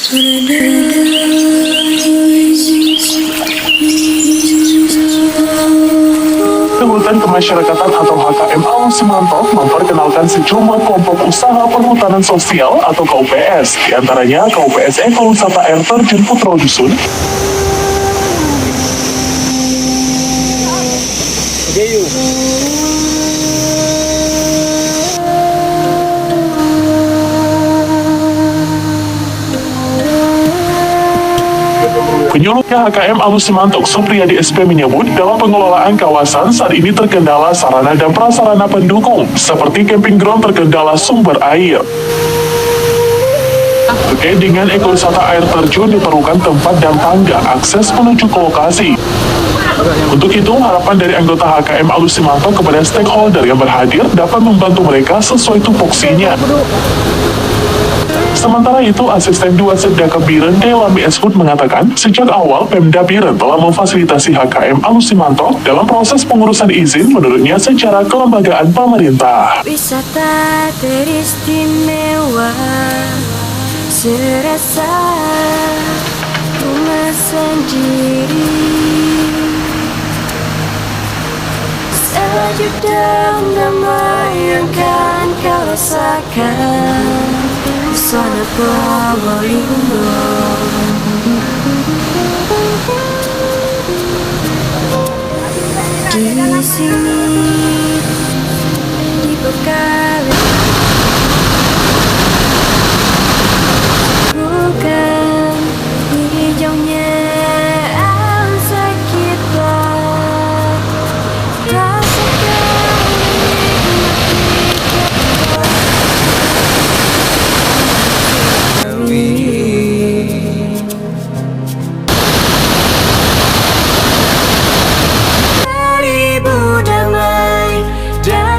Hutan Kemasyarakatan atau HKM Alun Semantok memperkenalkan sejumlah kelompok usaha perhutanan sosial atau KUPS, diantaranya KUPS Ekowisata Air Terjun Putra Dusun, Penyuluhnya HKM Alun Semantok Supriyadi SP menyebut dalam pengelolaan kawasan saat ini terkendala sarana dan prasarana pendukung seperti camping ground terkendala sumber air. Terkait dengan ekowisata air terjun diperlukan tempat dan tangga akses menuju ke lokasi. Untuk itu, harapan dari anggota HKM Alun Semantok kepada stakeholder yang berhadir dapat membantu mereka sesuai tupoksinya. Sementara itu, Asisten 2 Setda Biren Delami Eswood mengatakan, sejak awal Pemda Biren telah memfasilitasi HKM Alun Semantok dalam proses pengurusan izin menurutnya secara kelembagaan pemerintah. Wisata teristimewa, serasa rumah sendiri, sejuk dan damai yang kan kau rasakan. Sana Probolinggo, di sini di Pekalongan, bukan hijaunya alam sekitar, rasakan.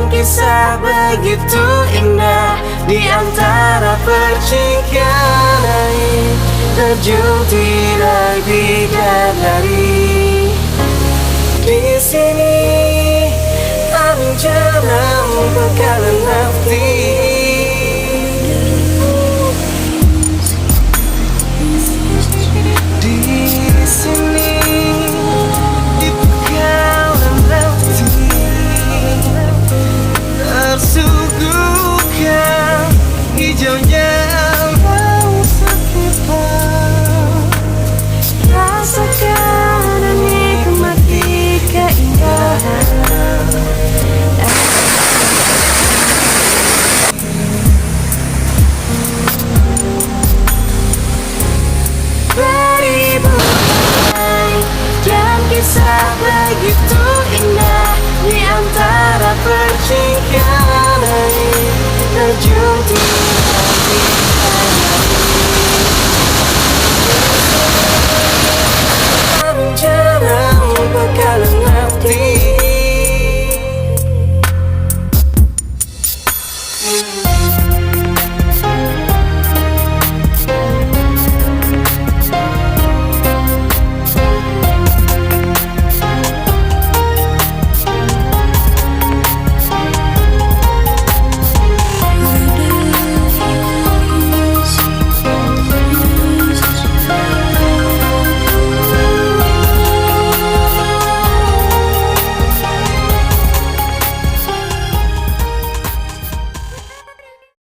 Kisah begitu indah di antara percikan air terjun tirai bidadari. Di sini angin jeram Pekalongan